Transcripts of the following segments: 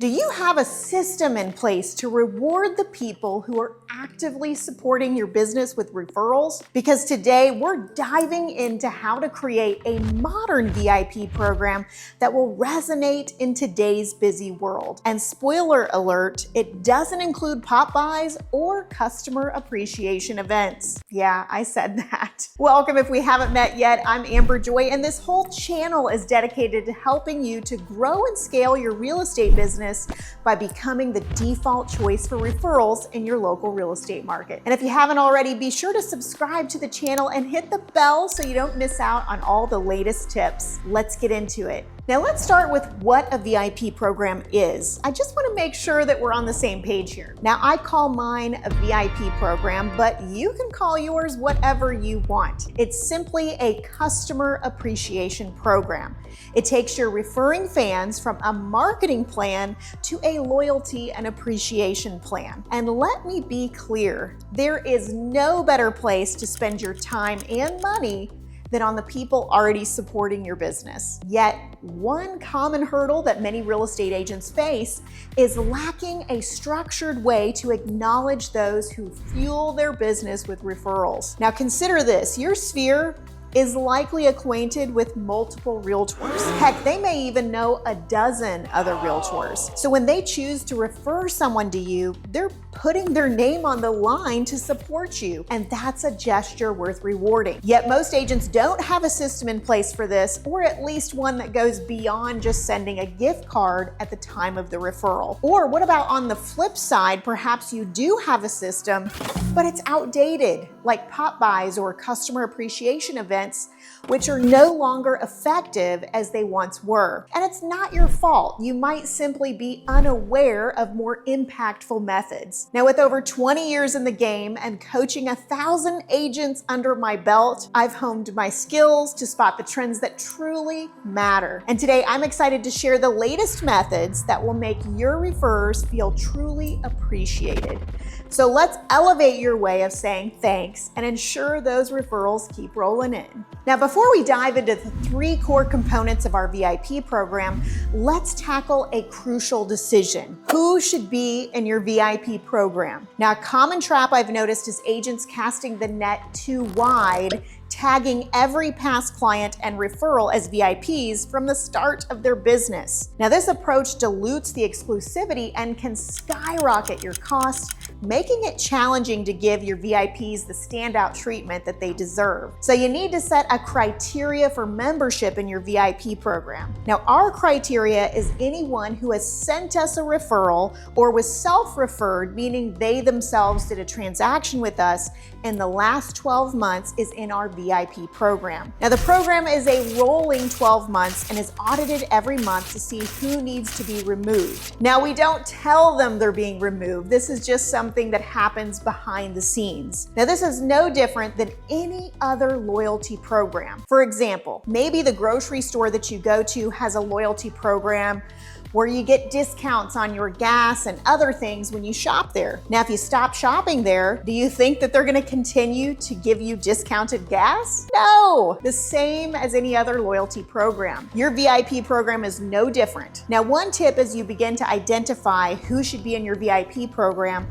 Do you have a system in place to reward the people who are actively supporting your business with referrals? Because today we're diving into how to create a modern VIP program that will resonate in today's busy world. And spoiler alert, it doesn't include pop-bys or customer appreciation events. Yeah, I said that. Welcome if we haven't met yet. I'm Amber Joy, and this whole channel is dedicated to helping you to grow and scale your real estate business by becoming the default choice for referrals in your local real estate market. And if you haven't already, be sure to subscribe to the channel and hit the bell so you don't miss out on all the latest tips. Let's get into it. Now let's start with what a VIP program is. I just want to make sure that we're on the same page here. Now I call mine a VIP program, but you can call yours whatever you want. It's simply a customer appreciation program. It takes your referring fans from a marketing plan to a loyalty and appreciation plan. And let me be clear, there is no better place to spend your time and money than on the people already supporting your business. Yet, one common hurdle that many real estate agents face is lacking a structured way to acknowledge those who fuel their business with referrals. Now consider this, your sphere is likely acquainted with multiple realtors. Heck, they may even know a dozen other realtors. So when they choose to refer someone to you, they're putting their name on the line to support you. And that's a gesture worth rewarding. Yet most agents don't have a system in place for this, or at least one that goes beyond just sending a gift card at the time of the referral. Or what about on the flip side, perhaps you do have a system, but it's outdated, like pop-bys or customer appreciation events, which are no longer effective as they once were. And it's not your fault. You might simply be unaware of more impactful methods. Now, with over 20 years in the game and coaching 1,000 agents under my belt, I've honed my skills to spot the trends that truly matter. And today I'm excited to share the latest methods that will make your referrers feel truly appreciated. So let's elevate your way of saying thanks and ensure those referrals keep rolling in. Now, before we dive into the 3 core components of our VIP program, let's tackle a crucial decision. Who should be in your VIP program? Now, a common trap I've noticed is agents casting the net too wide, tagging every past client and referral as VIPs from the start of their business. Now, this approach dilutes the exclusivity and can skyrocket your costs, making it challenging to give your VIPs the standout treatment that they deserve. So you need to set a criteria for membership in your VIP program. Now, our criteria is anyone who has sent us a referral or was self-referred, meaning they themselves did a transaction with us in the last 12 months is in our VIP program. Now, the program is a rolling 12 months and is audited every month to see who needs to be removed. Now, we don't tell them they're being removed. This is just something that happens behind the scenes. Now, this is no different than any other loyalty program. For example, maybe the grocery store that you go to has a loyalty program where you get discounts on your gas and other things when you shop there. Now, if you stop shopping there, do you think that they're gonna continue to give you discounted gas? No, the same as any other loyalty program. Your VIP program is no different. Now, one tip as you begin to identify who should be in your VIP program,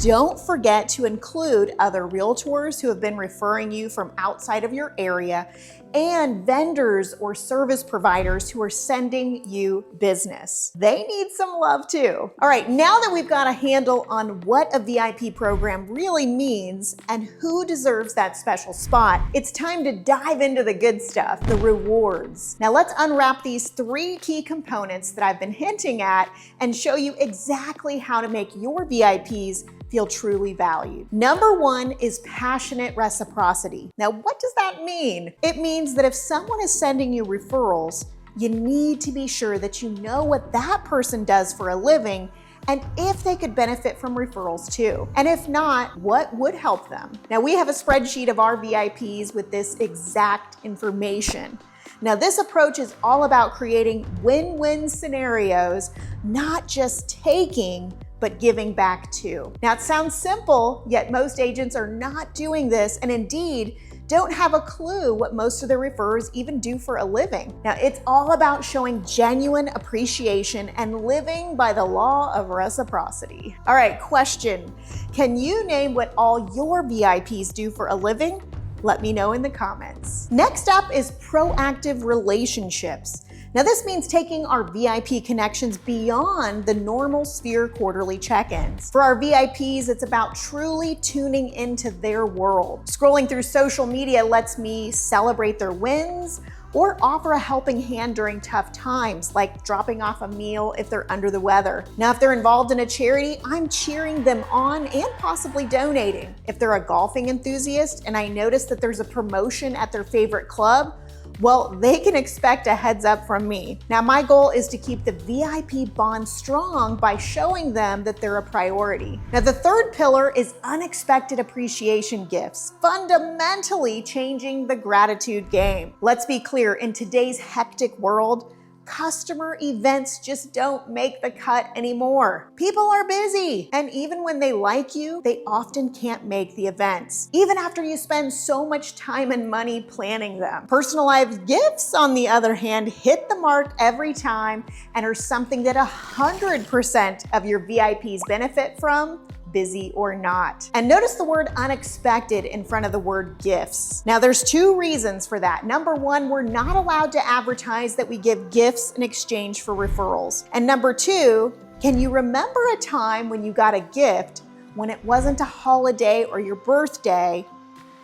don't forget to include other realtors who have been referring you from outside of your area and vendors or service providers who are sending you business. They need some love too. All right, now that we've got a handle on what a VIP program really means and who deserves that special spot, it's time to dive into the good stuff, the rewards. Now let's unwrap these 3 key components that I've been hinting at and show you exactly how to make your VIPs feel truly valued. Number 1 is passionate reciprocity. Now, what does that mean? It means that if someone is sending you referrals, you need to be sure that you know what that person does for a living and if they could benefit from referrals too. And if not, what would help them? Now, we have a spreadsheet of our VIPs with this exact information. Now, this approach is all about creating win-win scenarios, not just taking, but giving back too. Now, it sounds simple, yet most agents are not doing this, and indeed, don't have a clue what most of their referrers even do for a living. Now, it's all about showing genuine appreciation and living by the law of reciprocity. All right, question. Can you name what all your VIPs do for a living? Let me know in the comments. Next up is proactive relationships. Now, this means taking our VIP connections beyond the normal Sphere quarterly check-ins. For our VIPs, it's about truly tuning into their world. Scrolling through social media lets me celebrate their wins or offer a helping hand during tough times, like dropping off a meal if they're under the weather. Now, if they're involved in a charity, I'm cheering them on and possibly donating. If they're a golfing enthusiast and I notice that there's a promotion at their favorite club, well, they can expect a heads up from me. Now, my goal is to keep the VIP bond strong by showing them that they're a priority. Now, the third pillar is unexpected appreciation gifts, fundamentally changing the gratitude game. Let's be clear, in today's hectic world, customer events just don't make the cut anymore. People are busy, and even when they like you, they often can't make the events, even after you spend so much time and money planning them. Personalized gifts, on the other hand, hit the mark every time and are something that 100% of your VIPs benefit from, busy or not. And notice the word unexpected in front of the word gifts. Now, there's two reasons for that. Number one, we're not allowed to advertise that we give gifts in exchange for referrals. And number two, can you remember a time when you got a gift when it wasn't a holiday or your birthday,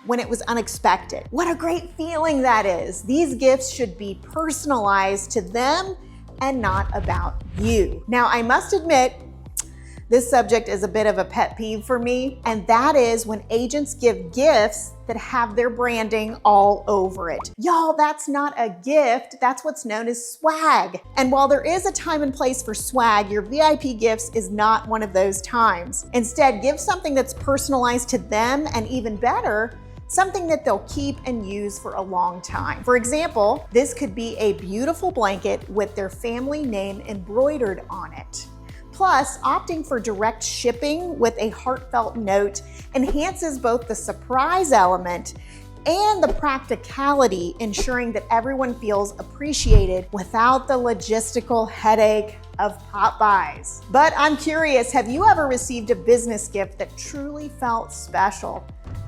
when it was unexpected? What a great feeling that is. These gifts should be personalized to them and not about you. Now, I must admit, this subject is a bit of a pet peeve for me, and that is when agents give gifts that have their branding all over it. Y'all, that's not a gift, that's what's known as swag. And while there is a time and place for swag, your VIP gifts is not one of those times. Instead, give something that's personalized to them, and even better, something that they'll keep and use for a long time. For example, this could be a beautiful blanket with their family name embroidered on it. Plus, opting for direct shipping with a heartfelt note enhances both the surprise element and the practicality, ensuring that everyone feels appreciated without the logistical headache of pop-bys. But I'm curious, have you ever received a business gift that truly felt special?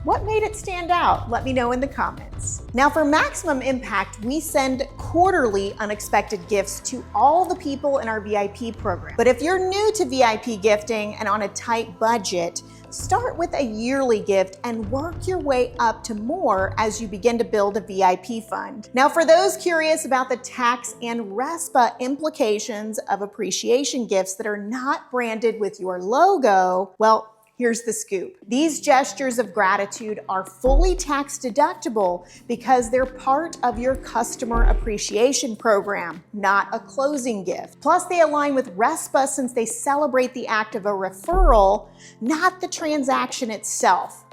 What made it stand out? Let me know in the comments. Now, for maximum impact, we send quarterly unexpected gifts to all the people in our VIP program. But if you're new to VIP gifting and on a tight budget, start with a yearly gift and work your way up to more as you begin to build a VIP fund. Now, for those curious about the tax and RESPA implications of appreciation gifts that are not branded with your logo, well, here's the scoop. These gestures of gratitude are fully tax deductible because they're part of your customer appreciation program, not a closing gift. Plus, they align with RESPA since they celebrate the act of a referral, not the transaction itself.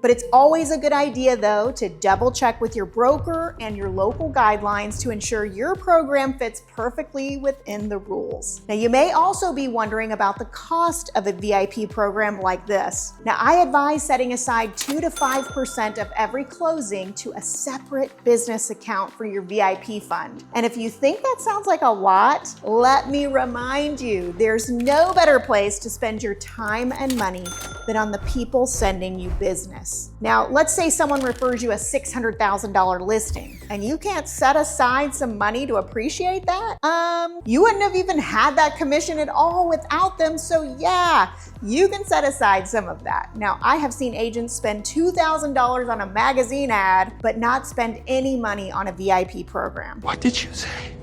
But it's always a good idea, though, to double check with your broker and your local guidelines to ensure your program fits perfectly within the rules. Now, you may also be wondering about the cost of a VIP program like this. Now, I advise setting aside 2 to 5% of every closing to a separate business account for your VIP fund. And if you think that sounds like a lot, let me remind you, there's no better place to spend your time and money than on the people sending you business. Now, let's say someone refers you a $600,000 listing and you can't set aside some money to appreciate that? You wouldn't have even had that commission at all without them. So yeah, you can set aside some of that. Now, I have seen agents spend $2,000 on a magazine ad, but not spend any money on a VIP program. What did you say?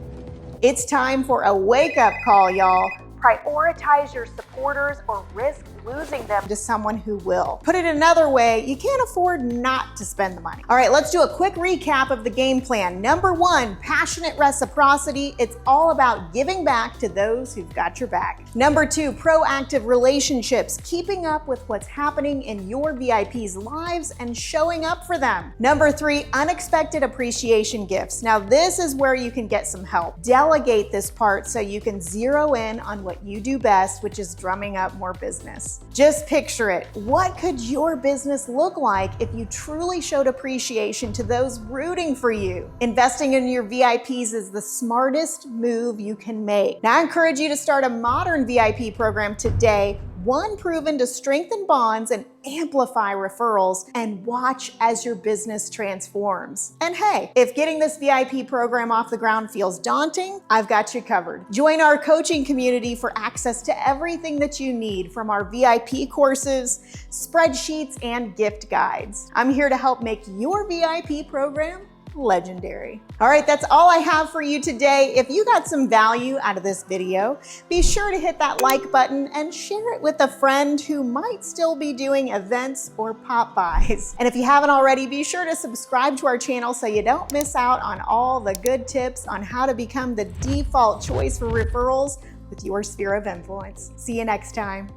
It's time for a wake-up call, y'all. Prioritize your supporters or risk losing them to someone who will. Put it another way, you can't afford not to spend the money. All right, let's do a quick recap of the game plan. Number one, passionate reciprocity. It's all about giving back to those who've got your back. Number two, proactive relationships, keeping up with what's happening in your VIPs' lives and showing up for them. Number three, unexpected appreciation gifts. Now, this is where you can get some help. Delegate this part so you can zero in on what you do best, which is drumming up more business. Just picture it. What could your business look like if you truly showed appreciation to those rooting for you? Investing in your VIPs is the smartest move you can make. Now, I encourage you to start a modern VIP program today, one proven to strengthen bonds and amplify referrals, and watch as your business transforms. And hey, if getting this VIP program off the ground feels daunting, I've got you covered. Join our coaching community for access to everything that you need, from our VIP courses, spreadsheets, and gift guides. I'm here to help make your VIP program legendary. All right, that's all I have for you today. If you got some value out of this video, be sure to hit that like button and share it with a friend who might still be doing events or pop-bys. And if you haven't already, be sure to subscribe to our channel so you don't miss out on all the good tips on how to become the default choice for referrals with your sphere of influence. See you next time.